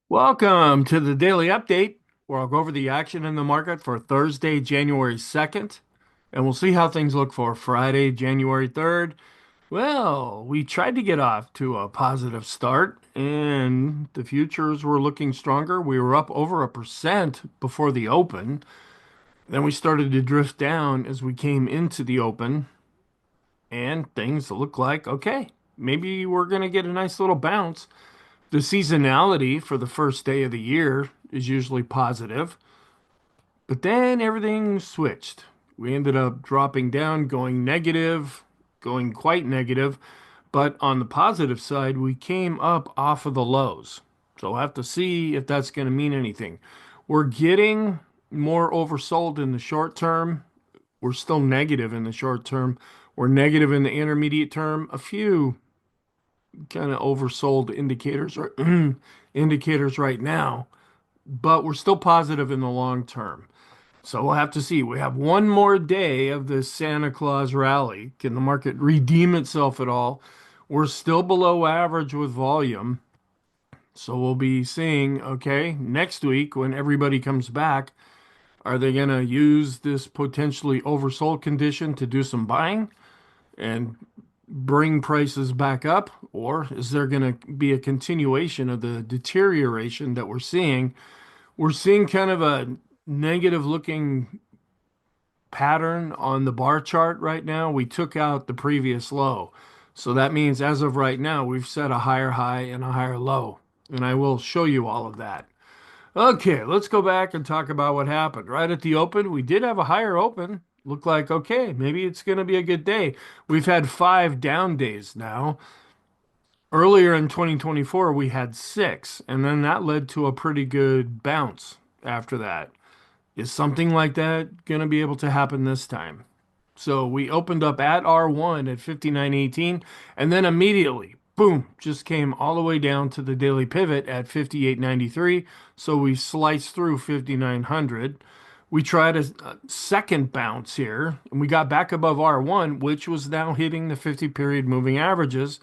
Welcome to the daily update, where I'll go over the action in the market for Thursday, January 2nd, and we'll see how things look for Friday, January 3rd. Well, we tried to get off to a positive start, and the futures were looking stronger. We were up over 1% before the open. Then we started to drift down as we came into the open, and things look like, okay, maybe we're going to get a nice little bounce. The seasonality for the first day of the year is usually positive, but then everything switched. We ended up dropping down, going negative, going quite negative. But on the positive side, we came up off of the lows. So we'll have to see if that's going to mean anything. We're getting more oversold in the short term. We're still negative in the short term. We're negative in the intermediate term. A few kind of oversold indicators or indicators right now, but we're still positive in the long term. So we'll have to see. We have one more day of this Santa Claus rally. Can the market redeem itself at all? We're still below average with volume. So we'll be seeing, okay, next week when everybody comes back, are they going to use this potentially oversold condition to do some buying and bring prices back up? Or is there going to be a continuation of the deterioration that we're seeing? We're seeing kind of a negative looking pattern on the bar chart right now. We took out the previous low. So that means as of right now, we've set a higher high and a higher low. And I will show you all of that. Okay, let's go back and talk about what happened. Right at the open, we did have a higher open. Looked like, okay, maybe it's going to be a good day. We've had 5 down days now. Earlier in 2024, we had 6, and then that led to a pretty good bounce after that. Is something like that going to be able to happen this time? So we opened up at R1 at 59.18, and then immediately, boom, just came all the way down to the daily pivot at 58.93. So we sliced through 5,900. We tried a second bounce here, and we got back above R1, which was now hitting the 50 period moving averages.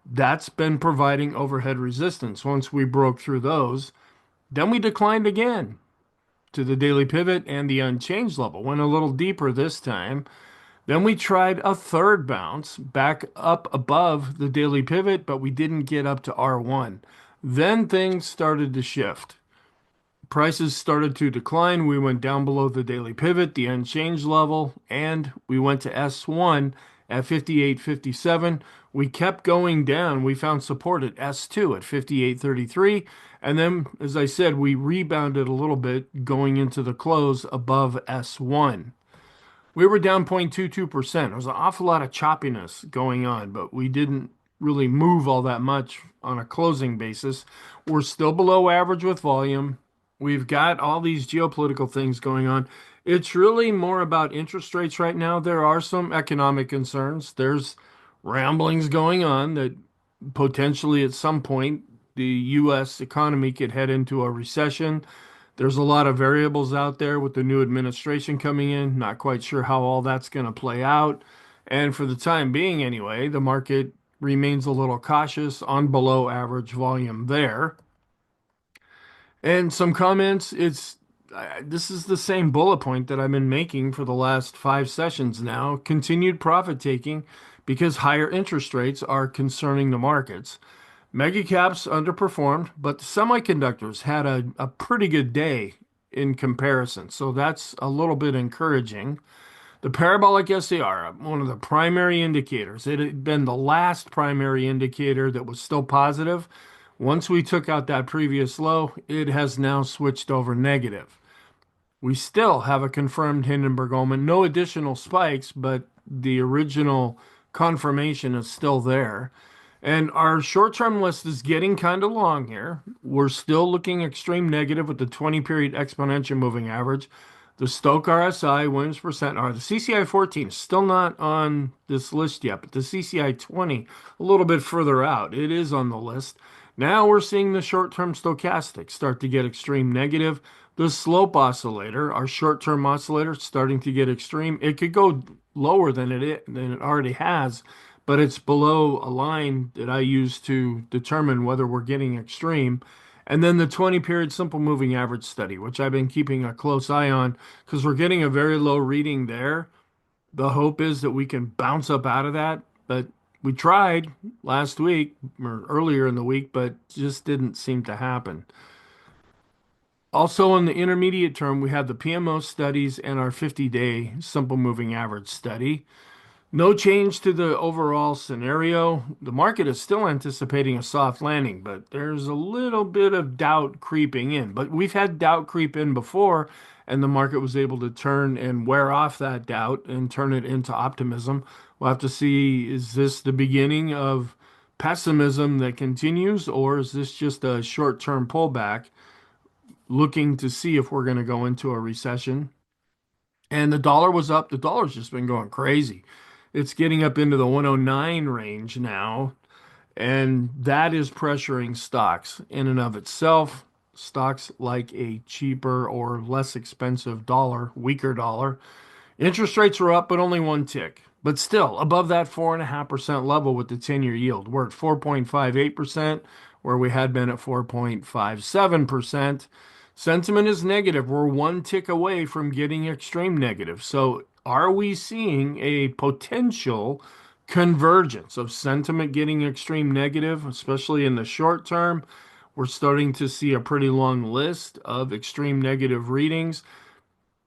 That's been providing overhead resistance. Once we broke through those, then we declined again to the daily pivot and the unchanged level. Went a little deeper this time. Then we tried a third bounce back up above the daily pivot, but we didn't get up to R1. Then things started to shift. Prices started to decline. We went down below the daily pivot, the unchanged level, and we went to S1 at 58.57. We kept going down. We found support at S2 at 58.33. And then, as I said, we rebounded a little bit going into the close above S1. We were down 0.22%. There was an awful lot of choppiness going on, but we didn't really move all that much on a closing basis. We're still below average with volume. We've got all these geopolitical things going on. It's really more about interest rates right now. There are some economic concerns. There's ramblings going on that potentially at some point the U.S. economy could head into a recession. There's a lot of variables out there with the new administration coming in. Not quite sure how all that's going to play out. And for the time being, anyway, the market remains a little cautious on below average volume there. And some comments, this is the same bullet point that I've been making for the last 5 sessions now. Continued profit taking because higher interest rates are concerning the markets. Mega caps underperformed, but the semiconductors had a pretty good day in comparison. So that's a little bit encouraging. The parabolic SAR, one of the primary indicators, it had been the last primary indicator that was still positive. Once we took out that previous low, it has now switched over negative. We still have a confirmed Hindenburg Omen, no additional spikes, but the original confirmation is still there. And our short-term list is getting kind of long here. We're still looking extreme negative with the 20-period exponential moving average. The Stochk RSI, Williams percent R, the CCI 14 is still not on this list yet, but the CCI 20 a little bit further out. It is on the list. Now we're seeing the short-term stochastic start to get extreme negative. The slope oscillator, our short-term oscillator, starting to get extreme. It could go lower than it already has, but it's below a line that I use to determine whether we're getting extreme. And then the 20-period simple moving average study, which I've been keeping a close eye on because we're getting a very low reading there. The hope is that we can bounce up out of that, but we tried last week or earlier in the week, but just didn't seem to happen. Also, in the intermediate term, we have the PMO studies and our 50-day simple moving average study. No change to the overall scenario. The market is still anticipating a soft landing, but there's a little bit of doubt creeping in. But we've had doubt creep in before, and the market was able to turn and wear off that doubt and turn it into optimism. We'll have to see, is this the beginning of pessimism that continues, or is this just a short-term pullback looking to see if we're going to go into a recession? And the dollar was up. The dollar's just been going crazy. It's getting up into the 109 range now, and that is pressuring stocks in and of itself. Stocks like a cheaper or less expensive dollar, weaker dollar. Interest rates are up, but only one tick. But still above that 4.5% level with the 10-year yield. We're at 4.58%, where we had been at 4.57%. Sentiment is negative. We're one tick away from getting extreme negative. So, are we seeing a potential convergence of sentiment getting extreme negative, especially in the short term? We're starting to see a pretty long list of extreme negative readings.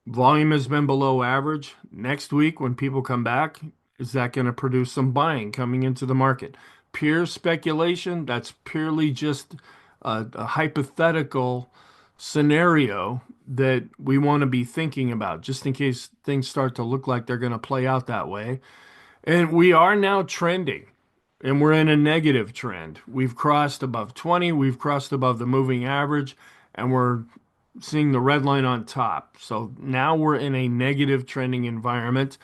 Volume has been below average. Next week, when people come back, is that going to produce some buying coming into the market? Pure speculation, that's purely just a hypothetical scenario that we want to be thinking about, just in case things start to look like they're going to play out that way. And we are now trending, and we're in a negative trend. We've crossed above 20, we've crossed above the moving average, and we're seeing the red line on top. So now we're in a negative trending environment.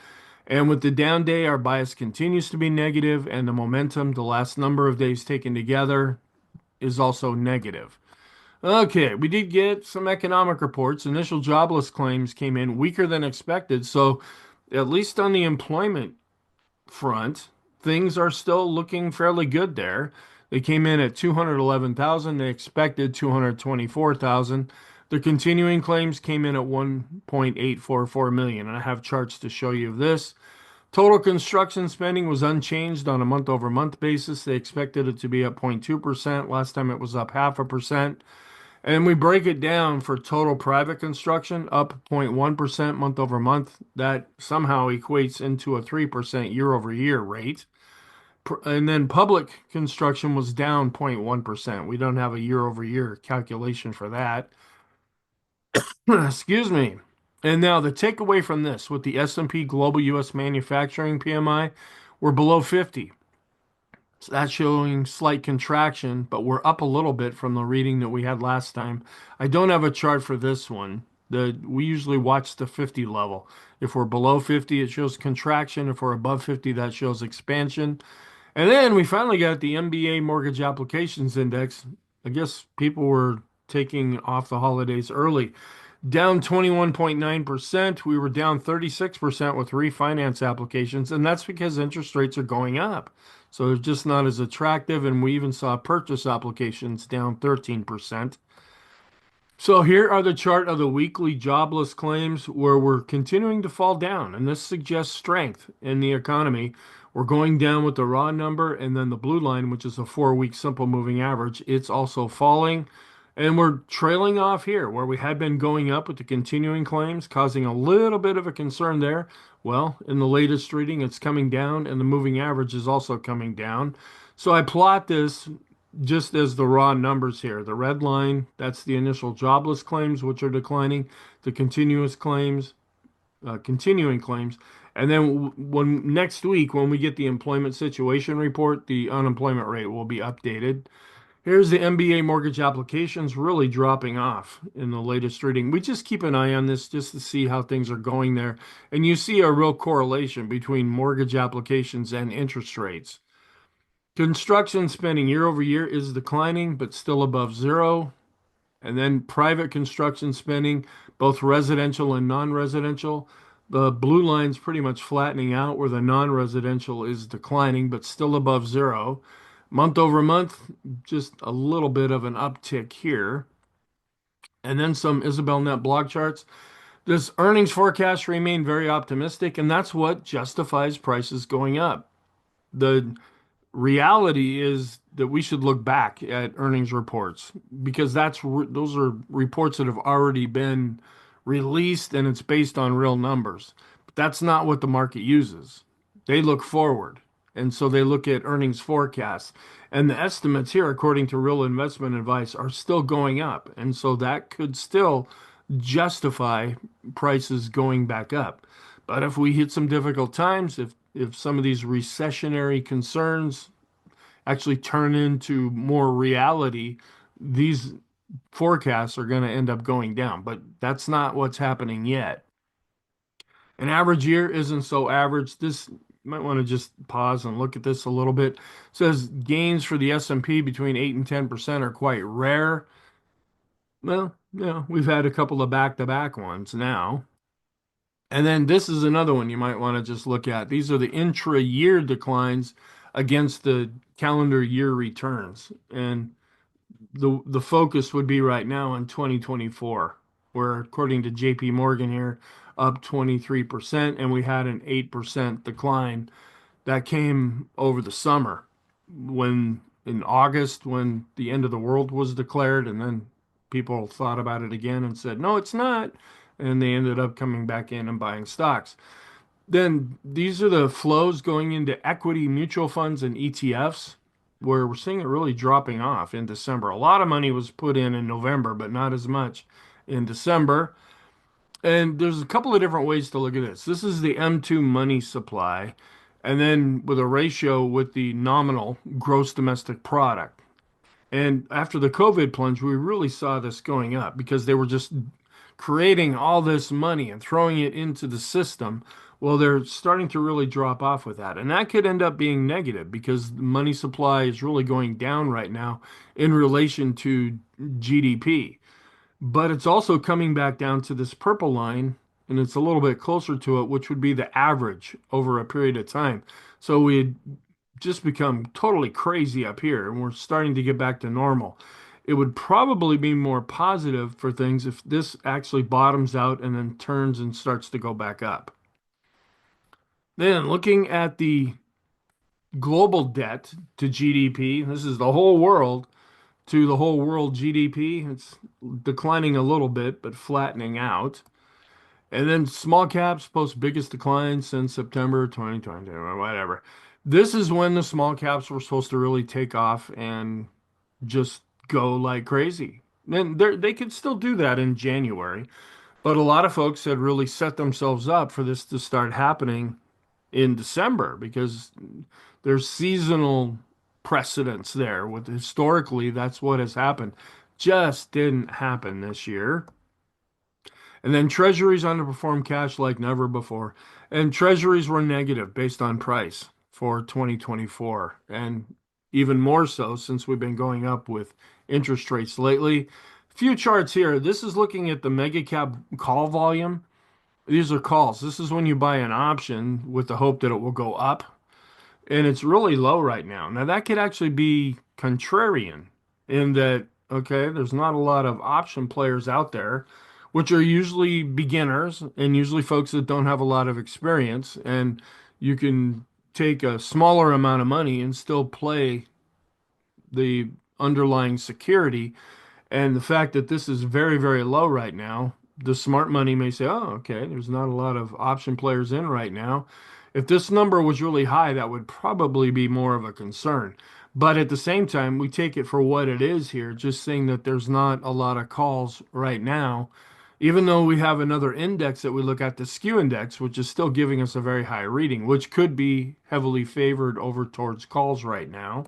And with the down day, our bias continues to be negative, and the momentum, the last number of days taken together, is also negative. Okay, we did get some economic reports. Initial jobless claims came in weaker than expected. So, at least on the employment front, things are still looking fairly good there. They came in at 211,000. They expected 224,000. The continuing claims came in at 1.844 million. And I have charts to show you of this. Total construction spending was unchanged on a month-over-month basis. They expected it to be up 0.2%. Last time it was up 0.5%. And we break it down for total private construction, up 0.1% month over month. That somehow equates into a 3% year over year rate. And then public construction was down 0.1%. We don't have a year over year calculation for that. Excuse me. And now the takeaway from this with the S&P Global US Manufacturing PMI, we're below 50. So that's showing slight contraction, but we're up a little bit from the reading that we had last time. I don't have a chart for this one. We usually watch the 50 level. If we're below 50, it shows contraction. If we're above 50, that shows expansion. And then we finally got the MBA Mortgage Applications Index. I guess people were taking off the holidays early. Down 21.9%. We were down 36% with refinance applications, and that's because interest rates are going up. So they're just not as attractive, and we even saw purchase applications down 13%. So here are the chart of the weekly jobless claims where we're continuing to fall down, and this suggests strength in the economy. We're going down with the raw number, and then the blue line, which is a 4-week simple moving average, it's also falling. And we're trailing off here where we had been going up with the continuing claims, causing a little bit of a concern there. Well, in the latest reading, it's coming down, and the moving average is also coming down. So I plot this just as the raw numbers here. The red line, that's the initial jobless claims, which are declining. The continuous claims, continuing claims. And then when next week, when we get the employment situation report, the unemployment rate will be updated. Here's the MBA mortgage applications really dropping off in the latest reading. We just keep an eye on this just to see how things are going there. And you see a real correlation between mortgage applications and interest rates. Construction spending year over year is declining, but still above zero. And then private construction spending, both residential and non-residential. The blue line's pretty much flattening out where the non-residential is declining, but still above zero. Month over month, just a little bit of an uptick here. And then some Isabel Net blog charts. This earnings forecast remain very optimistic, and that's what justifies prices going up. The reality is that we should look back at earnings reports because those are reports that have already been released and it's based on real numbers. But that's not what the market uses. They look forward. And so they look at earnings forecasts. And the estimates here, according to real investment advice, are still going up. And so that could still justify prices going back up. But if we hit some difficult times, if some of these recessionary concerns actually turn into more reality, these forecasts are going to end up going down. But that's not what's happening yet. An average year isn't so average. This you might want to just pause and look at this a little bit. It says gains for the S&P between 8 and 10% are quite rare. Well, we've had a couple of back-to-back ones now. And then this is another one you might want to just look at. These are the intra-year declines against the calendar year returns. And the focus would be right now in 2024, where according to JP Morgan here, up 23%, and we had an 8% decline that came over the summer when in August when the end of the world was declared, and then people thought about it again and said, no, it's not. And they ended up coming back in and buying stocks. Then these are the flows going into equity mutual funds and ETFs, where we're seeing it really dropping off in December. A lot of money was put in November, but not as much in December. And there's a couple of different ways to look at this. This is the M2 money supply, and then with a ratio with the nominal gross domestic product. And after the COVID plunge, we really saw this going up because they were just creating all this money and throwing it into the system. Well, they're starting to really drop off with that. And that could end up being negative because the money supply is really going down right now in relation to GDP. But it's also coming back down to this purple line, and it's a little bit closer to it, which would be the average over a period of time. So we had just become totally crazy up here, and we're starting to get back to normal. It would probably be more positive for things if this actually bottoms out and then turns and starts to go back up. Then looking at the global debt to GDP, this is the whole world to the whole world GDP. It's declining a little bit, but flattening out. And then small caps post biggest decline since September 2020 or whatever. This is when the small caps were supposed to really take off and just go like crazy. And they could still do that in January, but a lot of folks had really set themselves up for this to start happening in December because there's seasonal precedence there. With historically, that's what has happened. Just didn't happen this year. And then treasuries underperformed cash like never before. And treasuries were negative based on price for 2024. And even more so since we've been going up with interest rates lately. Few charts here. This is looking at the mega cap call volume. These are calls. This is when you buy an option with the hope that it will go up. And it's really low right now. Now, that could actually be contrarian in that, okay, there's not a lot of option players out there, which are usually beginners and usually folks that don't have a lot of experience. And you can take a smaller amount of money and still play the underlying security. And the fact that this is very, very low right now, the smart money may say, oh, okay, there's not a lot of option players in right now. If this number was really high, that would probably be more of a concern. But at the same time, we take it for what it is here, just saying that there's not a lot of calls right now, even though we have another index that we look at, the skew index, which is still giving us a very high reading, which could be heavily favored over towards calls right now.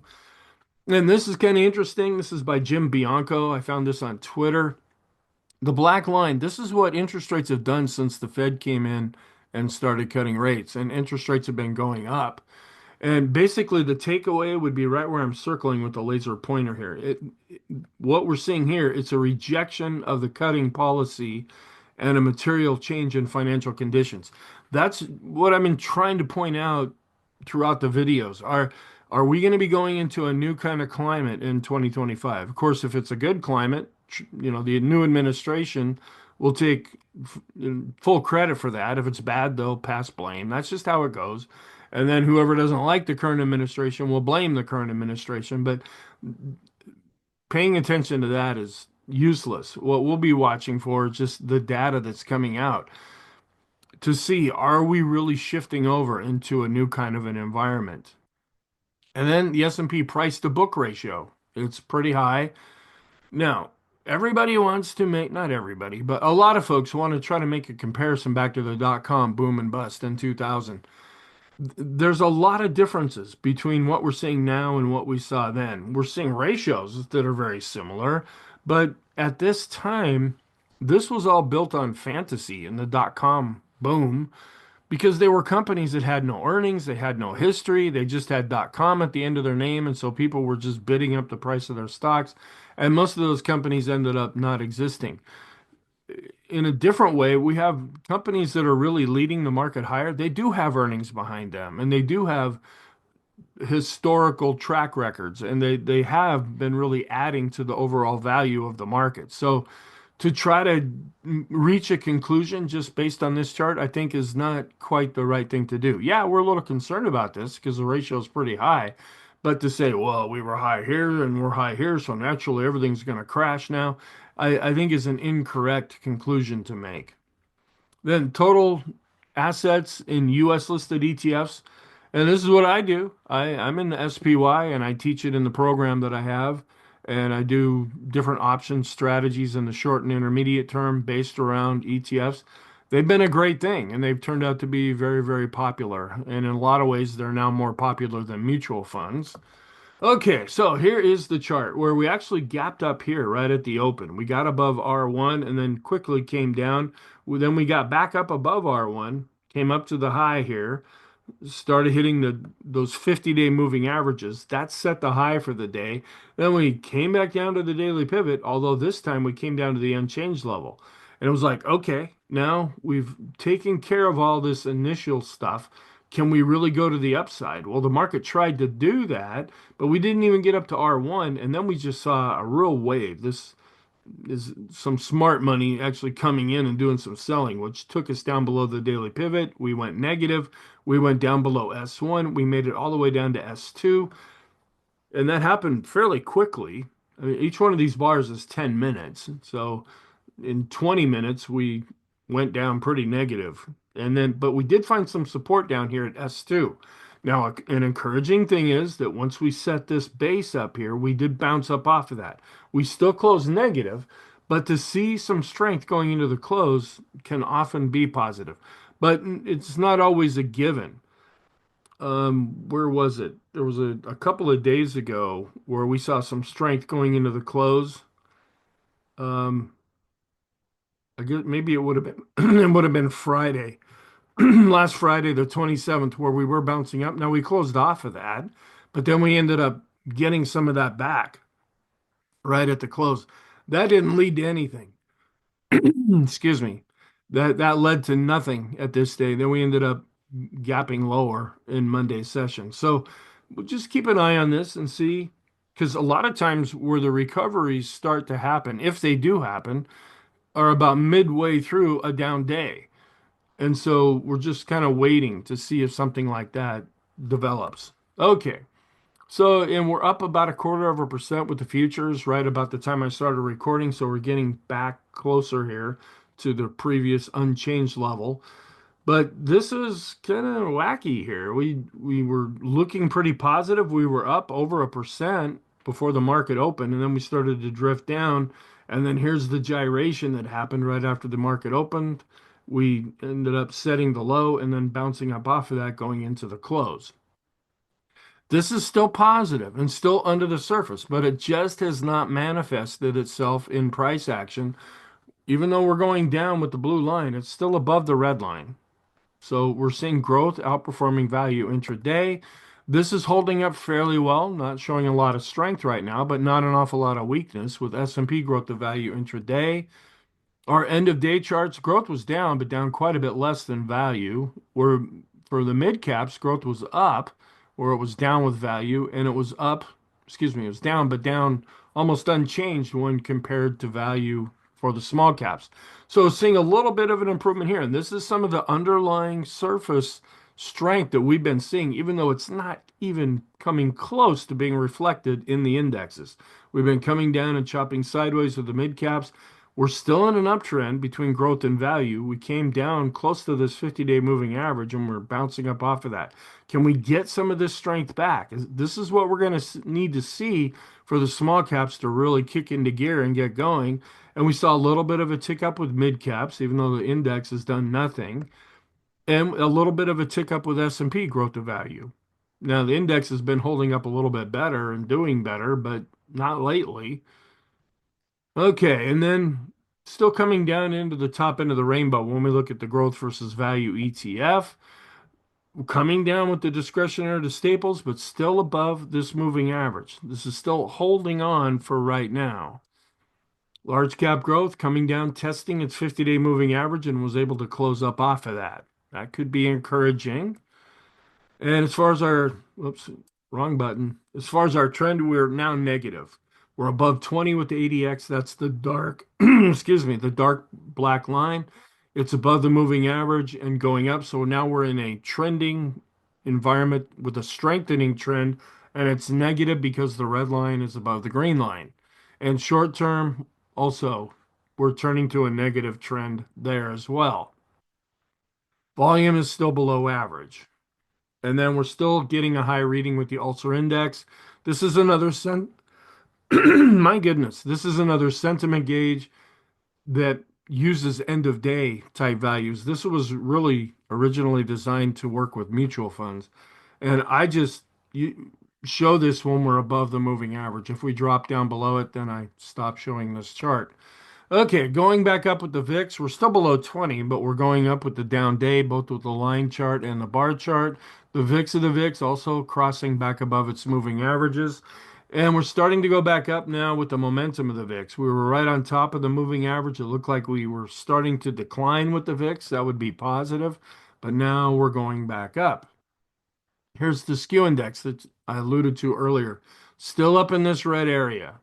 And this is kind of interesting. This is by Jim Bianco. I found this on Twitter. The black line, this is what interest rates have done since the Fed came in and started cutting rates, and interest rates have been going up. And basically, the takeaway would be right where I'm circling with the laser pointer here. What we're seeing here, it's a rejection of the cutting policy and a material change in financial conditions. That's what I've been trying to point out throughout the videos. Are we going to be going into a new kind of climate in 2025? Of course, if it's a good climate, the new administration will take full credit for that. If it's bad, they'll pass blame. That's just how it goes. And then whoever doesn't like the current administration will blame the current administration. But paying attention to that is useless. What we'll be watching for is just the data that's coming out to see, are we really shifting over into a new kind of an environment? And then the S&P price to book ratio, it's pretty high. Now, everybody wants to make, not everybody, but a lot of folks want to try to make a comparison back to the dot-com boom and bust in 2000. There's a lot of differences between what we're seeing now and what we saw then. We're seeing ratios that are very similar, but at this time, this was all built on fantasy and the dot-com boom because they were companies that had no earnings, they had no history, they just had .com at the end of their name, and so people were just bidding up the price of their stocks, and most of those companies ended up not existing. In a different way, we have companies that are really leading the market higher. They do have earnings behind them, and they do have historical track records, and they have been really adding to the overall value of the market. So to try to reach a conclusion just based on this chart, I think is not quite the right thing to do. Yeah, we're a little concerned about this because the ratio is pretty high. But to say, well, we were high here and we're high here, so naturally everything's going to crash now, I think is an incorrect conclusion to make. Then total assets in US listed ETFs. And this is what I do. I'm in the SPY and I teach it in the program that I have. And I do different option strategies in the short and intermediate term based around ETFs. They've been a great thing and they've turned out to be very, very popular. And in a lot of ways, they're now more popular than mutual funds. Okay, so here is the chart where we actually gapped up here right at the open. We got above R1 and then quickly came down. Then we got back up above R1, came up to the high here, started hitting those 50-day moving averages. That set the high for the day. Then we came back down to the daily pivot, although this time we came down to the unchanged level. And it was like, okay, now we've taken care of all this initial stuff. Can we really go to the upside? Well, the market tried to do that, but we didn't even get up to R1, and then we just saw a real wave. This is some smart money actually coming in and doing some selling, which took us down below the daily pivot. We went negative. We went down below S1. We made it all the way down to S2. And that happened fairly quickly. I mean, each one of these bars is 10 minutes. So in 20 minutes, we went down pretty negative. And then, but we did find some support down here at S2. Now, an encouraging thing is that once we set this base up here, we did bounce up off of that. We still closed negative, but to see some strength going into the close can often be positive. But it's not always a given. Where was it? There was a couple of days ago where we saw some strength going into the close. Um, I guess maybe it would have been it would have been Friday. Last Friday, the 27th, where we were bouncing up. Now we closed off of that, but then we ended up getting some of that back right at the close. That didn't lead to anything. Excuse me. That led to nothing at this day. Then we ended up gapping lower in Monday's session. So we'll just keep an eye on this and see, because a lot of times where the recoveries start to happen, if they do happen, are about midway through a down day. And so we're just kind of waiting to see if something like that develops. Okay. So, and we're up about 0.25% with the futures right about the time I started recording. So we're getting back closer here to the previous unchanged level. But this is kind of wacky here. We were looking pretty positive. We were up over 1% before the market opened, and then we started to drift down. And then here's the gyration that happened right after the market opened. We ended up setting the low and then bouncing up off of that going into the close. This is still positive and still under the surface, but it just has not manifested itself in price action. Even though we're going down with the blue line, it's still above the red line. So we're seeing growth outperforming value intraday. This is holding up fairly well, not showing a lot of strength right now, but not an awful lot of weakness with S&P growth of value intraday. Our end of day charts, growth was down, but down quite a bit less than value. Where for the mid caps, growth was up, where it was down with value, and it was up, excuse me, it was down, but down almost unchanged when compared to value for the small caps. So seeing a little bit of an improvement here, and this is some of the underlying surface strength that we've been seeing, even though it's not even coming close to being reflected in the indexes. We've been coming down and chopping sideways with the mid caps. We're still in an uptrend between growth and value. We came down close to this 50-day moving average and we're bouncing up off of that. Can we get some of this strength back? This is what we're going to need to see for the small caps to really kick into gear and get going. And we saw a little bit of a tick up with mid caps, even though the index has done nothing, and a little bit of a tick up with S&P growth to value. Now, the index has been holding up a little bit better and doing better, but not lately. Okay, and then still coming down into the top end of the rainbow when we look at the growth versus value ETF, coming down with the discretionary to staples, but still above this moving average. This is still holding on for right now. Large cap growth coming down, testing its 50-day moving average and was able to close up off of that. That could be encouraging. And as far as our, whoops, wrong button. As far as our trend, we're now negative. We're above 20 with the ADX. That's the dark, excuse me, the dark black line. It's above the moving average and going up. So now we're in a trending environment with a strengthening trend, and it's negative because the red line is above the green line. And short term, also, we're turning to a negative trend there as well. Volume is still below average. And then we're still getting a high reading with the Ulcer Index. This is another my goodness, this is another sentiment gauge that uses end of day type values. This was really originally designed to work with mutual funds. And I just show this when we're above the moving average. If we drop down below it, then I stop showing this chart. Okay, going back up with the VIX, we're still below 20, but we're going up with the down day, both with the line chart and the bar chart. The VIX of the VIX also crossing back above its moving averages. And we're starting to go back up now with the momentum of the VIX. We were right on top of the moving average. It looked like we were starting to decline with the VIX. That would be positive. But now we're going back up. Here's the skew index that I alluded to earlier. Still up in this red area,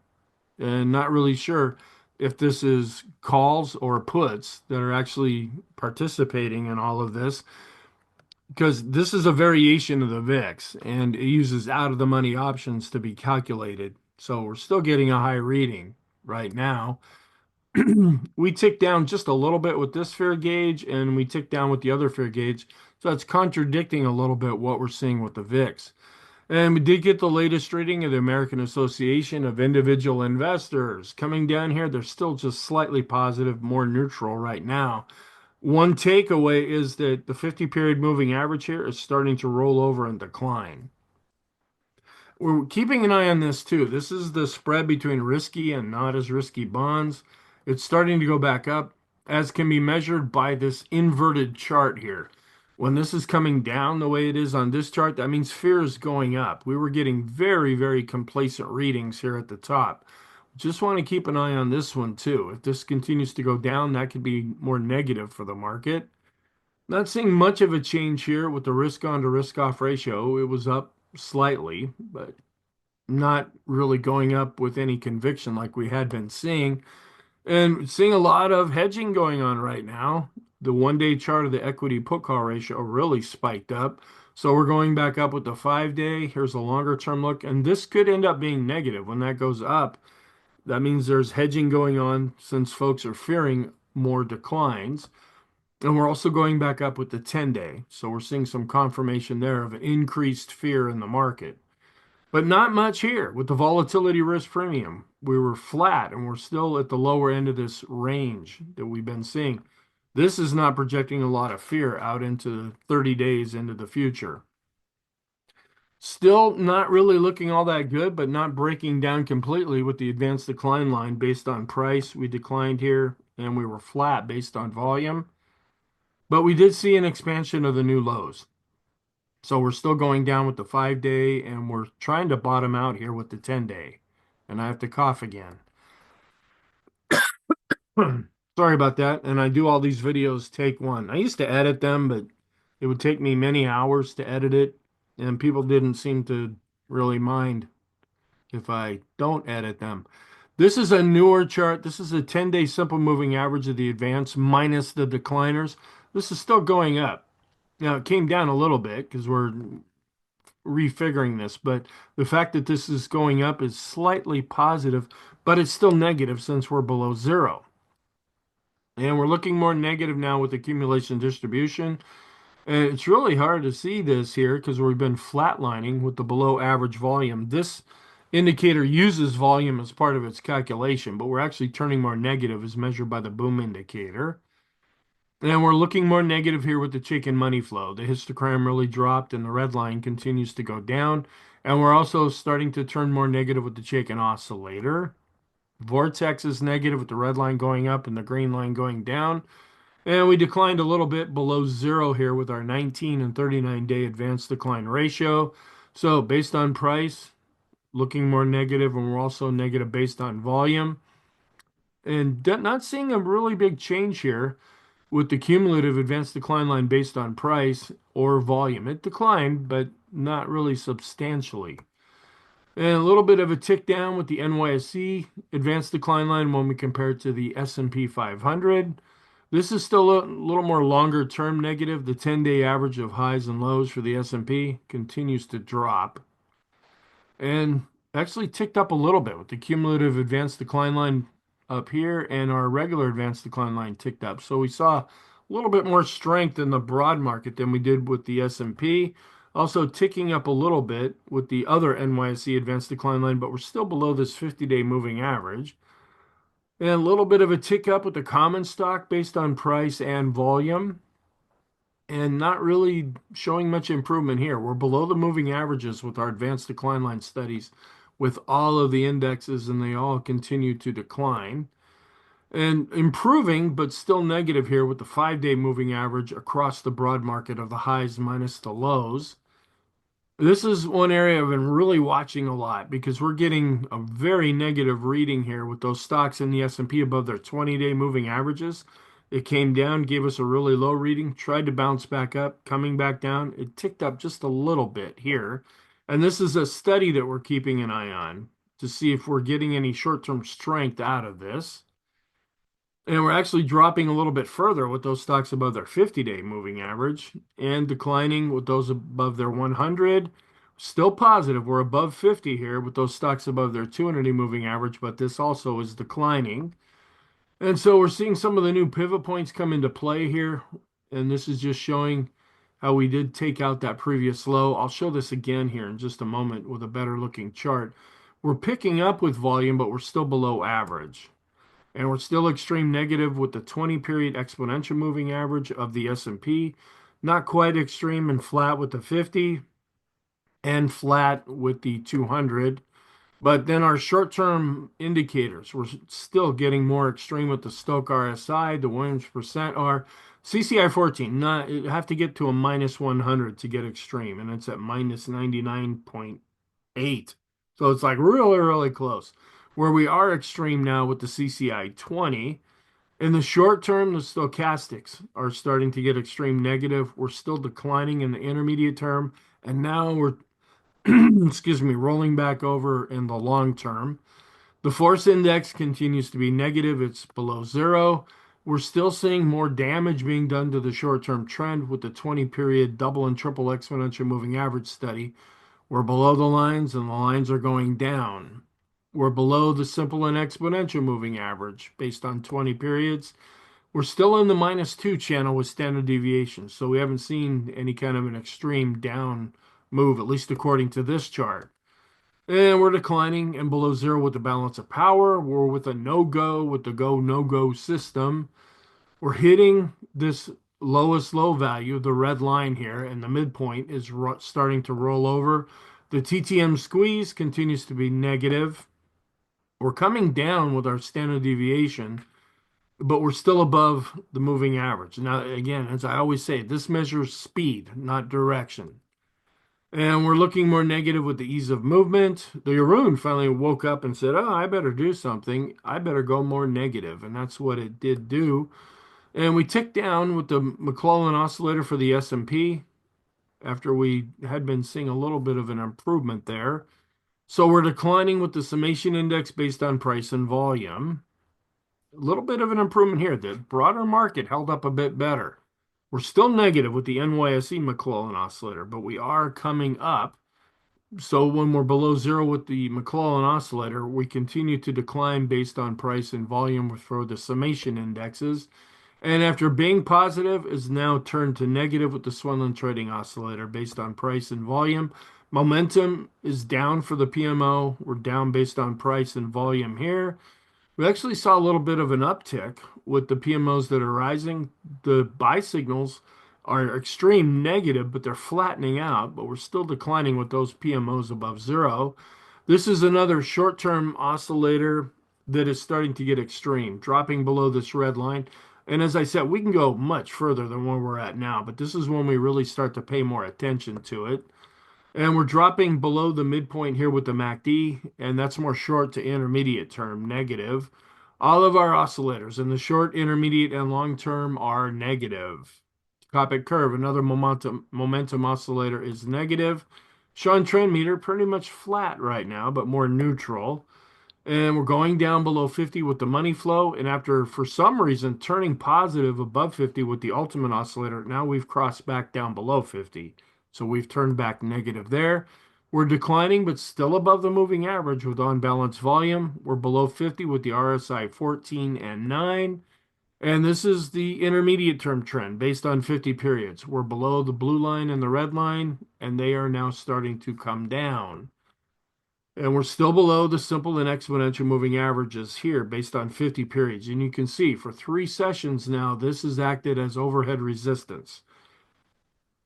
and not really sure if this is calls or puts that are actually participating in all of this, because this is a variation of the VIX and it uses out of the money options to be calculated. So we're still getting a high reading right now. We tick down just a little bit with this fear gauge and we tick down with the other fear gauge. So it's contradicting a little bit what we're seeing with the VIX. And we did get the latest reading of the American Association of Individual Investors. Coming down here, they're still just slightly positive, more neutral right now. One takeaway is that the 50-period moving average here is starting to roll over and decline. We're keeping an eye on this too. This is the spread between risky and not as risky bonds. It's starting to go back up, as can be measured by this inverted chart here. When this is coming down the way it is on this chart, that means fear is going up. We were getting very, very complacent readings here at the top. Just want to keep an eye on this one too. If this continues to go down, that could be more negative for the market. Not seeing much of a change here with the risk on to risk off ratio. It was up slightly, but not really going up with any conviction like we had been seeing. And seeing a lot of hedging going on right now. The 1-day chart of the equity put call ratio really spiked up. So we're going back up with the 5-day. Here's a longer term look. And this could end up being negative when that goes up. That means there's hedging going on since folks are fearing more declines. And we're also going back up with the 10-day. So we're seeing some confirmation there of increased fear in the market. But not much here with the volatility risk premium. We were flat and we're still at the lower end of this range that we've been seeing. This is not projecting a lot of fear out into 30 days into the future. Still not really looking all that good, but not breaking down completely with the advanced decline line based on price. We declined here and we were flat based on volume. But we did see an expansion of the new lows. So we're still going down with the 5-day and we're trying to bottom out here with the 10-day. And I have to cough again. Sorry about that. And I do all these videos take one. I used to edit them, but it would take me many hours to edit it. and people didn't seem to really mind if I don't edit them. This is a newer chart. This is a 10-day simple moving average of the advance minus the decliners. This is still going up. Now, it came down a little bit because we're refiguring this, but the fact that this is going up is slightly positive, but it's still negative since we're below zero. And we're looking more negative now with accumulation distribution. And it's really hard to see this here because we've been flatlining with the below average volume. This indicator uses volume as part of its calculation, but we're actually turning more negative as measured by the boom indicator. And we're looking more negative here with the chicken money flow. The histogram really dropped and the red line continues to go down. And we're also starting to turn more negative with the chicken oscillator. Vortex is negative with the red line going up and the green line going down. And we declined a little bit below zero here with our 19 and 39-day advanced decline ratio. So based on price, looking more negative, and we're also negative based on volume. And not seeing a really big change here with the cumulative advanced decline line based on price or volume. It declined, but not really substantially. And a little bit of a tick down with the NYSE advanced decline line when we compare it to the S&P 500. This is still a little more longer term negative. The 10-day average of highs and lows for the S&P continues to drop and actually ticked up a little bit with the cumulative advanced decline line up here and our regular advanced decline line ticked up. So we saw a little bit more strength in the broad market than we did with the S&P. Also ticking up a little bit with the other NYSE advanced decline line, but we're still below this 50-day moving average. And a little bit of a tick up with the common stock based on price and volume, and not really showing much improvement here. We're below the moving averages with our advanced decline line studies with all of the indexes, and they all continue to decline. And improving, but still negative here with the 5-day moving average across the broad market of the highs minus the lows. This is one area I've been really watching a lot because we're getting a very negative reading here with those stocks in the S&P above their 20-day moving averages. It came down, gave us a really low reading, tried to bounce back up, coming back down. It ticked up just a little bit here. And this is a study that we're keeping an eye on to see if we're getting any short-term strength out of this. And we're actually dropping a little bit further with those stocks above their 50-day moving average and declining with those above their 100. Still positive. We're above 50 here with those stocks above their 200-day moving average, but this also is declining. And so we're seeing some of the new pivot points come into play here. And this is just showing how we did take out that previous low. I'll show this again here in just a moment with a better looking chart. We're picking up with volume, but we're still below average. And we're still extreme negative with the 20-period exponential moving average of the S&P. Not quite extreme and flat with the 50 and flat with the 200. But then our short-term indicators, we're still getting more extreme with the Stochk RSI, the Williams percent R, CCI 14. Not, you have to get to a minus 100 to get extreme, and it's at minus 99.8. So it's like really, really close. Where we are extreme now with the CCI 20. In the short term, the stochastics are starting to get extreme negative. We're still declining in the intermediate term, and now we're excuse me, rolling back over in the long term. The force index continues to be negative. It's below zero. We're still seeing more damage being done to the short-term trend with the 20-period double and triple exponential moving average study. We're below the lines and the lines are going down. We're below the simple and exponential moving average based on 20 periods. We're still in the -2 channel with standard deviation, so we haven't seen any kind of an extreme down move, at least according to this chart. And we're declining and below zero with the balance of power. We're with a no-go with the go-no-go system. We're hitting this lowest low value, the red line here, and the midpoint is starting to roll over. The TTM squeeze continues to be negative. We're coming down with our standard deviation, but we're still above the moving average. Now, again, as I always say, this measures speed, not direction. And we're looking more negative with the ease of movement. The Erin finally woke up and said, oh, I better do something. I better go more negative. And that's what it did do. And we ticked down with the McClellan oscillator for the S&P. after we had been seeing a little bit of an improvement there. So we're declining with the summation index based on price and volume. A little bit of an improvement here. The broader market held up a bit better. We're still negative with the NYSE McClellan oscillator, but we are coming up. So when we're below zero with the McClellan oscillator, we continue to decline based on price and volume for the summation indexes. And after being positive, is now turned to negative with the Swenlin trading oscillator based on price and volume. Momentum is down for the PMO. We're down based on price and volume here. We actually saw a little bit of an uptick with the PMOs that are rising. The buy signals are extreme negative, but they're flattening out, but we're still declining with those PMOs above zero. This is another short-term oscillator that is starting to get extreme, dropping below this red line. And as I said, we can go much further than where we're at now, but this is when we really start to pay more attention to it. And we're dropping below the midpoint here with the MACD, and that's more short to intermediate term, negative. All of our oscillators in the short, intermediate, and long term are negative. Topic curve, another momentum oscillator is negative. Sean trend meter, pretty much flat right now, but more neutral. And we're going down below 50 with the money flow. And after, for some reason, turning positive above 50 with the ultimate oscillator, now we've crossed back down below 50. So we've turned back negative there. We're declining, but still above the moving average with on-balance volume. We're below 50 with the RSI 14 and 9. And this is the intermediate term trend based on 50 periods. We're below the blue line and the red line, and they are now starting to come down. And we're still below the simple and exponential moving averages here based on 50 periods. And you can see for 3 sessions now, this has acted as overhead resistance.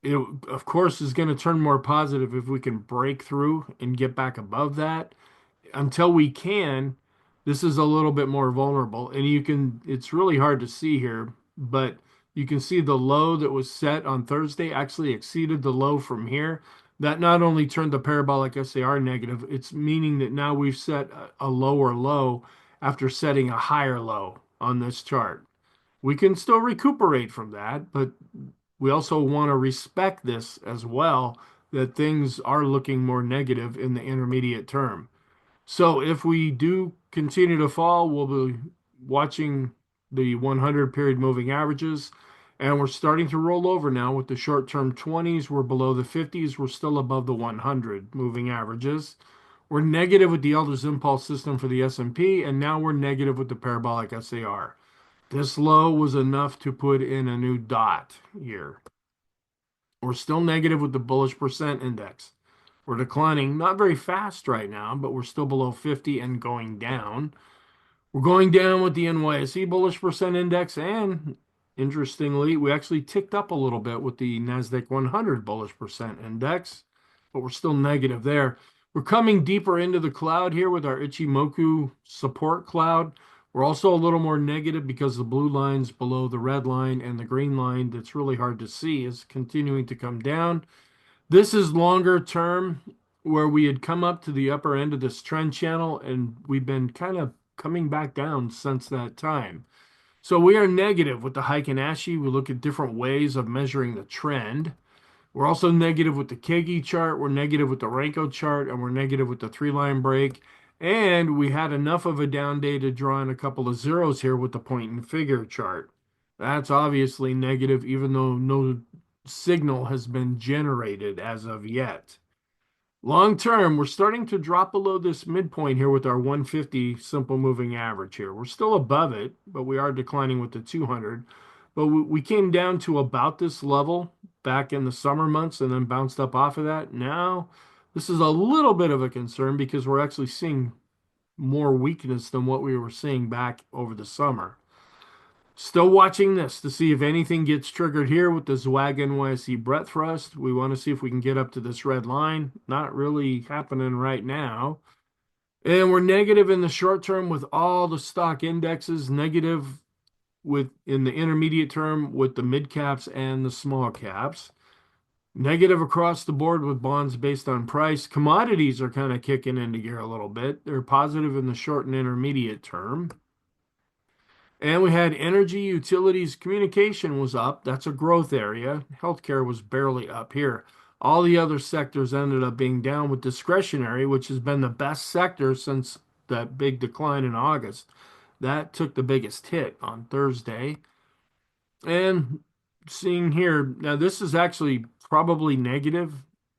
It, of course, is going to turn more positive if we can break through and get back above that. Until we can, this is a little bit more vulnerable. And it's really hard to see here, but you can see the low that was set on Thursday actually exceeded the low from here. That not only turned the parabolic SAR negative, it's meaning that now we've set a lower low after setting a higher low on this chart. We can still recuperate from that, but we also want to respect this as well, that things are looking more negative in the intermediate term. So if we do continue to fall, we'll be watching the 100 period moving averages. And we're starting to roll over now with the short-term 20s. We're below the 50s. We're still above the 100 moving averages. We're negative with the Elder's Impulse system for the S&P, and now we're negative with the parabolic SAR. This low was enough to put in a new dot here. We're still negative with the bullish percent index. We're declining, not very fast right now, but we're still below 50 and going down. We're going down with the NYSE bullish percent index, and interestingly, we actually ticked up a little bit with the NASDAQ 100 bullish percent index, but we're still negative there. We're coming deeper into the cloud here with our Ichimoku support cloud. We're also a little more negative because the blue line's below the red line, and the green line that's really hard to see is continuing to come down. This is longer term, where we had come up to the upper end of this trend channel, and we've been kind of coming back down since that time. So we are negative with the Heiken Ashi. We look at different ways of measuring the trend. We're also negative with the Kegi chart. We're negative with the Renko chart, and we're negative with the 3-line break. And we had enough of a down day to draw in a couple of zeros here with the point and figure chart. That's obviously negative, even though no signal has been generated as of yet. Long term, we're starting to drop below this midpoint here with our 150 simple moving average here. We're still above it, but we are declining with the 200. But we came down to about this level back in the summer months and then bounced up off of that. Now, this is a little bit of a concern because we're actually seeing more weakness than what we were seeing back over the summer. Still watching this to see if anything gets triggered here with the Zwag NYSE breadth thrust. We want to see if we can get up to this red line. Not really happening right now. And we're negative in the short term with all the stock indexes, negative in the intermediate term with the mid caps and the small caps. Negative across the board with bonds based on price. Commodities are kind of kicking into gear a little bit. They're positive in the short and intermediate term. And we had energy, utilities, communication was up. That's a growth area. Healthcare was barely up here. All the other sectors ended up being down with discretionary, which has been the best sector since that big decline in August. That took the biggest hit on Thursday. And seeing here, now this is actually probably negative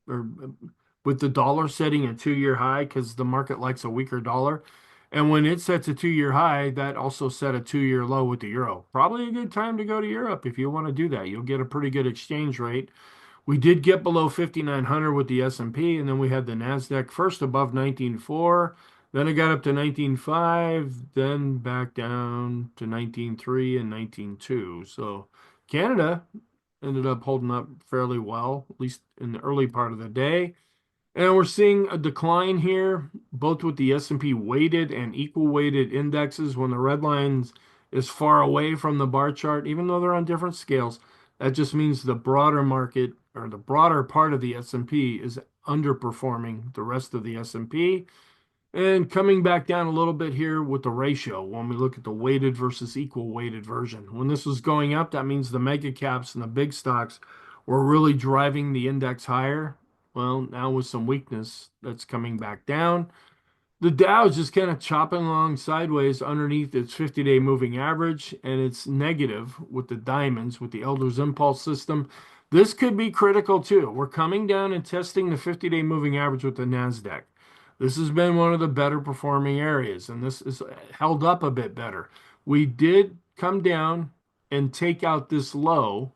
or with the dollar setting a 2-year high because the market likes a weaker dollar. And when it sets a 2-year high, that also set a 2-year low with the euro. Probably a good time to go to Europe if you want to do that. You'll get a pretty good exchange rate. We did get below 5,900 with the S&P, and then we had the Nasdaq first above 19.4, then it got up to 19.5, then back down to 19.3 and 19.2. So Canada ended up holding up fairly well, at least in the early part of the day. And we're seeing a decline here, both with the S&P weighted and equal weighted indexes. When the red lines is far away from the bar chart, even though they're on different scales, that just means the broader market or the broader part of the S&P is underperforming the rest of the S&P. And coming back down a little bit here with the ratio when we look at the weighted versus equal weighted version. When this was going up, that means the mega caps and the big stocks were really driving the index higher. Well, now with some weakness, that's coming back down. The Dow is just kind of chopping along sideways underneath its 50-day moving average, and it's negative with the diamonds, with the Elder's Impulse system. This could be critical too. We're coming down and testing the 50-day moving average with the Nasdaq. This has been one of the better performing areas, and this is held up a bit better. We did come down and take out this low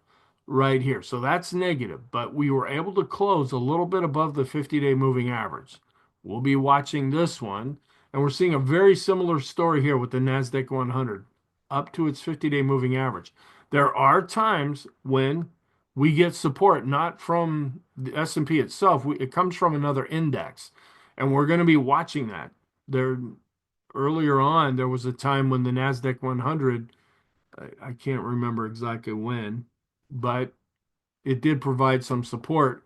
right here. So that's negative, but we were able to close a little bit above the 50-day moving average. We'll be watching this one, and we're seeing a very similar story here with the NASDAQ 100 up to its 50-day moving average. There are times when we get support, not from the S&P itself. It comes from another index, and we're going to be watching that. There, earlier on, there was a time when the NASDAQ 100, I can't remember exactly when, but it did provide some support.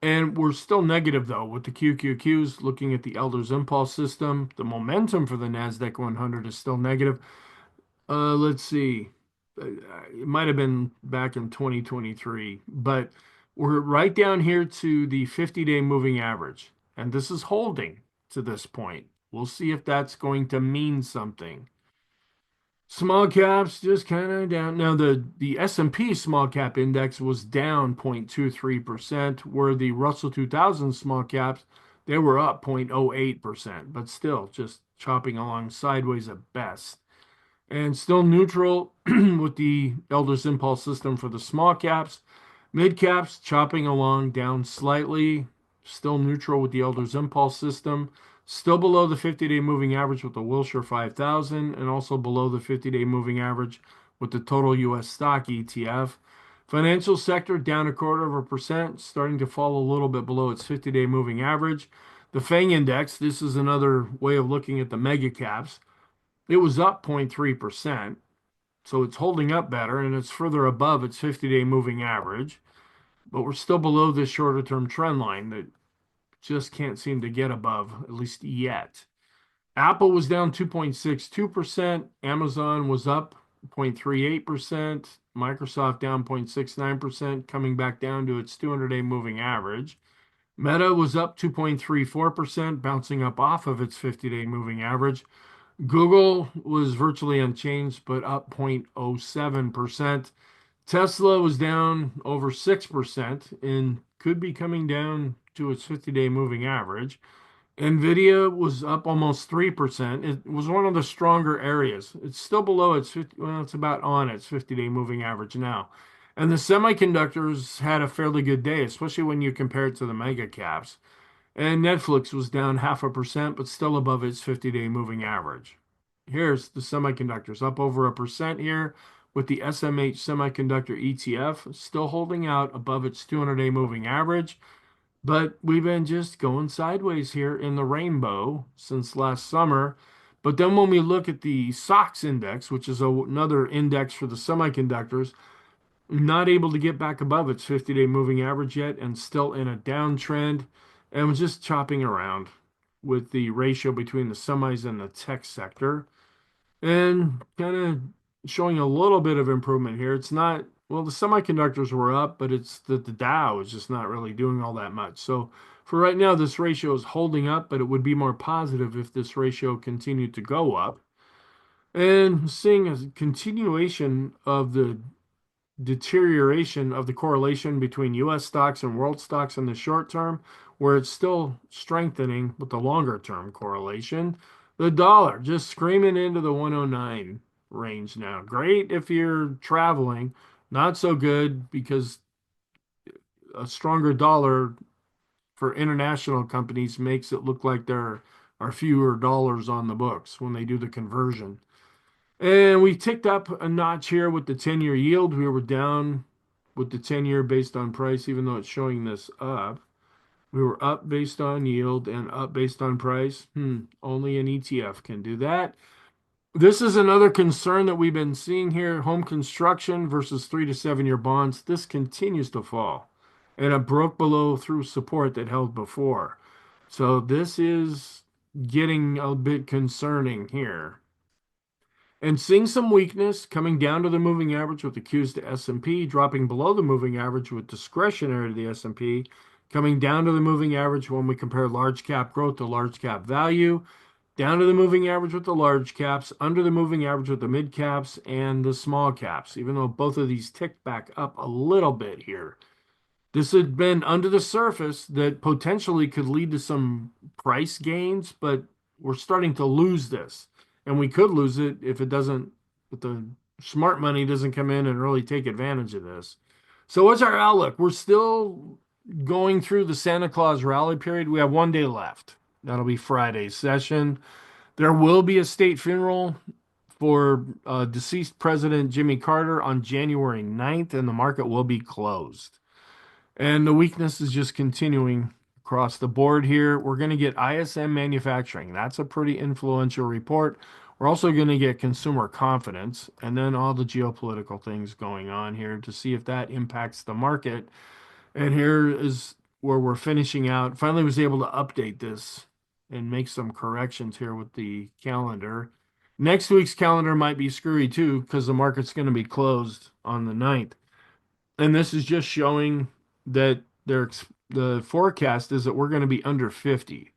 And we're still negative though with the QQQs. Looking at the Elder's Impulse system, the momentum for the NASDAQ 100 is still negative. Let's see. It might have been back in 2023, but we're right down here to the 50-day moving average. And this is holding to this point. We'll see if that's going to mean something. Small caps just kind of down. Now the S&P small cap index was down 0.23%, where the Russell 2000 small caps they were up 0.08%, but still just chopping along sideways at best. And still neutral with the Elder's Impulse system for the small caps. Mid caps chopping along down slightly, still neutral with the Elder's Impulse system. Still below the 50-day moving average with the Wilshire 5000 and also below the 50-day moving average with the total US stock ETF. Financial sector down 0.25%, starting to fall a little bit below its 50-day moving average. The FANG index, this is another way of looking at the mega caps. It was up 0.3%, so it's holding up better and it's further above its 50-day moving average. But we're still below this shorter term trend line that just can't seem to get above, at least yet. Apple was down 2.62%. Amazon was up 0.38%. Microsoft down 0.69%, coming back down to its 200-day moving average. Meta was up 2.34%, bouncing up off of its 50-day moving average. Google was virtually unchanged, but up 0.07%. Tesla was down over 6% and could be coming down to its 50-day moving average. Nvidia was up almost 3%. It was one of the stronger areas. It's still below its 50, well, it's about on its 50-day moving average now. And the semiconductors had a fairly good day, especially when you compare it to the mega caps. And Netflix was down 0.5%, but still above its 50-day moving average. Here's the semiconductors up over 1% here with the SMH semiconductor ETF still holding out above its 200-day moving average. But we've been just going sideways here in the rainbow since last summer. But then when we look at the SOX index, which is another index for the semiconductors, not able to get back above its 50-day moving average yet and still in a downtrend. And was just chopping around with the ratio between the semis and the tech sector. And kind of showing a little bit of improvement here. It's not Well, the semiconductors were up, but it's that the Dow is just not really doing all that much. So for right now, this ratio is holding up, but it would be more positive if this ratio continued to go up. And seeing a continuation of the deterioration of the correlation between US stocks and world stocks in the short term, where it's still strengthening with the longer term correlation. The dollar just screaming into the 109 range now. Great if you're traveling, not so good because a stronger dollar for international companies makes it look like there are fewer dollars on the books when they do the conversion. And we ticked up a notch here with the 10-year yield. We were down with the 10-year based on price, even though it's showing this up. We were up based on yield and up based on price. Only an ETF can do that. This is another concern that we've been seeing here. Home construction versus 3 to 7 year bonds. This continues to fall. And it broke below through support that held before. So this is getting a bit concerning here. And seeing some weakness coming down to the moving average with the Qs to S&P, dropping below the moving average with discretionary to the S&P, coming down to the moving average when we compare large cap growth to large cap value, down to the moving average with the large caps, under the moving average with the mid caps and the small caps, even though both of these ticked back up a little bit here. This had been under the surface that potentially could lead to some price gains, but we're starting to lose this. And we could lose it if it doesn't, if the smart money doesn't come in and really take advantage of this. So what's our outlook? We're still going through the Santa Claus rally period. We have 1 day left. That'll be Friday's session. There will be a state funeral for deceased President Jimmy Carter on January 9th, and the market will be closed. And the weakness is just continuing across the board here. We're going to get ISM manufacturing. That's a pretty influential report. We're also going to get consumer confidence and then all the geopolitical things going on here to see if that impacts the market. And here is where we're finishing out. Finally was able to update this and make some corrections here with the calendar. Next week's calendar might be screwy too because the market's going to be closed on the 9th. And this is just showing that the forecast is that we're going to be under 50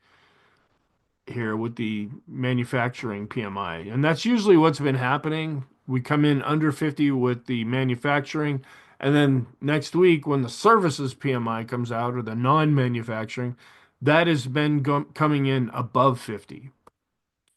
here with the manufacturing PMI. And that's usually what's been happening. We come in under 50 with the manufacturing. And then next week, when the services PMI comes out or the non-manufacturing, that has been coming in above 50.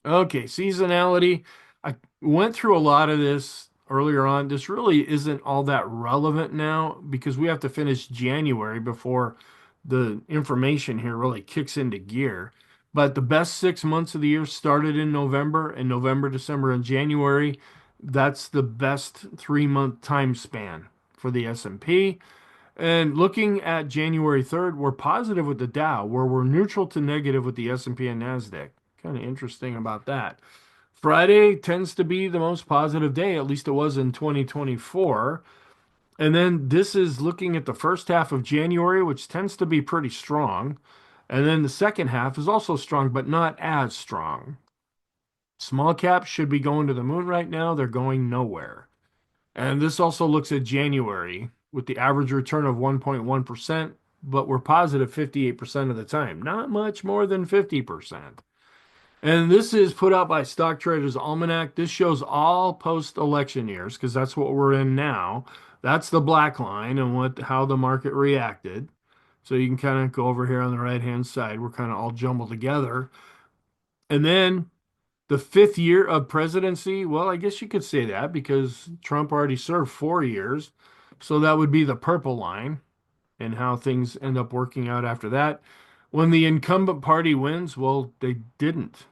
Okay, seasonality. I went through a lot of this earlier on. This really isn't all that relevant now because we have to finish January before the information here really kicks into gear. But the best 6 months of the year started in November, and November, December, and January. That's the best 3 month time span for the S&P. And looking at January 3rd, we're positive with the Dow, where we're neutral to negative with the S&P and Nasdaq. Kind of interesting about that. Friday tends to be the most positive day, at least it was in 2024. And then this is looking at the first half of January, which tends to be pretty strong. And then the second half is also strong, but not as strong. Small caps should be going to the moon right now. They're going nowhere. And this also looks at January with the average return of 1.1%, but we're positive 58% of the time. Not much more than 50%. And this is put out by Stock Traders Almanac. This shows all post-election years because that's what we're in now. That's the black line and how the market reacted. So you can kind of go over here on the right-hand side. We're kind of all jumbled together. And then the 5th year of presidency, well, I guess you could say that because Trump already served 4 years. So that would be the purple line and how things end up working out after that. When the incumbent party wins, well, they didn't.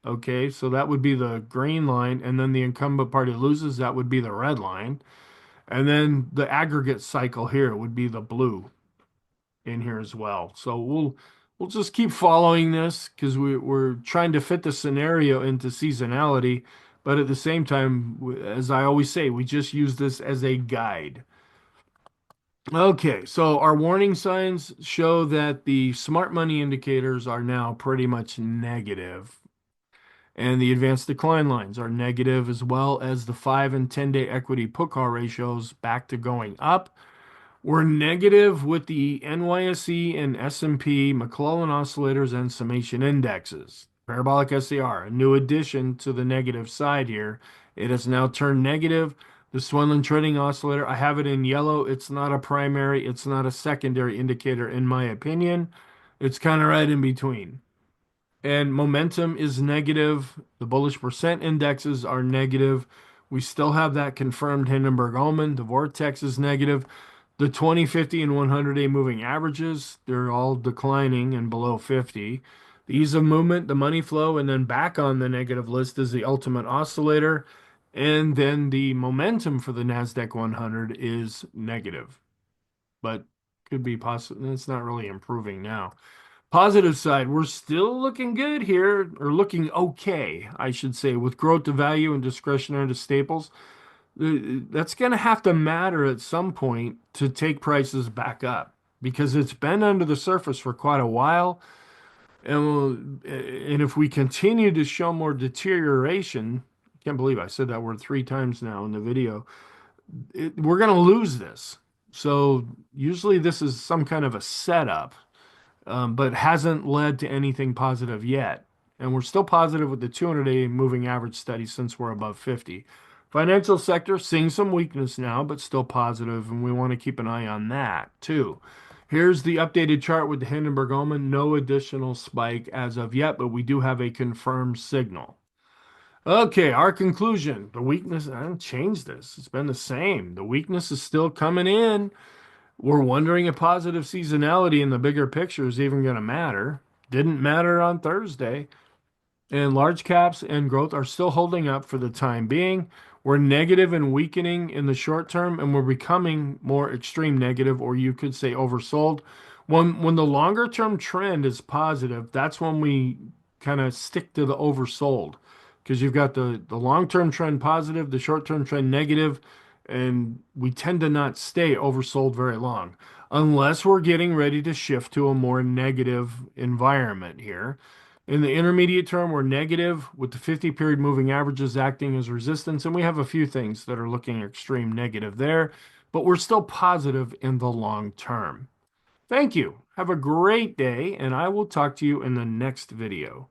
Okay, so that would be the green line, and then the incumbent party loses, that would be the red line. And then the aggregate cycle here would be the blue in here as well. So we'll just keep following this because we're trying to fit the scenario into seasonality, but at the same time, as I always say, we just use this as a guide. Okay, so our warning signs show that the smart money indicators are now pretty much negative. And the advanced decline lines are negative, as well as the 5 and 10-day equity put call ratios back to going up. We're negative with the NYSE and S&P, McClellan oscillators, and summation indexes. Parabolic SCR, a new addition to the negative side here. It has now turned negative. The Swenlin trading oscillator, I have it in yellow. It's not a primary, it's not a secondary indicator, in my opinion. It's kind of right in between. And momentum is negative. The bullish percent indexes are negative. We still have that confirmed Hindenburg Omen. The vortex is negative. The 20, 50, and 100-day moving averages, they're all declining and below 50. The ease of movement, the money flow, and then back on the negative list is the ultimate oscillator. And then the momentum for the NASDAQ 100 is negative, but could be possible. It's not really improving now. Positive side, we're still looking good here, or looking okay, I should say, with growth to value and discretionary to staples. That's going to have to matter at some point to take prices back up because it's been under the surface for quite a while. And if we continue to show more deterioration, I can't believe I said that word 3 times now in the video, we're going to lose this. So usually this is some kind of a setup, but hasn't led to anything positive yet. And we're still positive with the 200-day moving average study since we're above 50. Financial sector seeing some weakness now, but still positive, and we want to keep an eye on that too. Here's the updated chart with the Hindenburg Omen. No additional spike as of yet, but we do have a confirmed signal. Okay, our conclusion. The weakness, I haven't changed this. It's been the same. The weakness is still coming in. We're wondering if positive seasonality in the bigger picture is even going to matter. Didn't matter on Thursday. And large caps and growth are still holding up for the time being. We're negative and weakening in the short term, and we're becoming more extreme negative, or you could say oversold. When the longer term trend is positive, that's when we kind of stick to the oversold because you've got the long term trend positive, the short term trend negative, and we tend to not stay oversold very long unless we're getting ready to shift to a more negative environment here. In the intermediate term, we're negative with the 50 period moving averages acting as resistance, and we have a few things that are looking extreme negative there, but we're still positive in the long term. Thank you. Have a great day, and I will talk to you in the next video.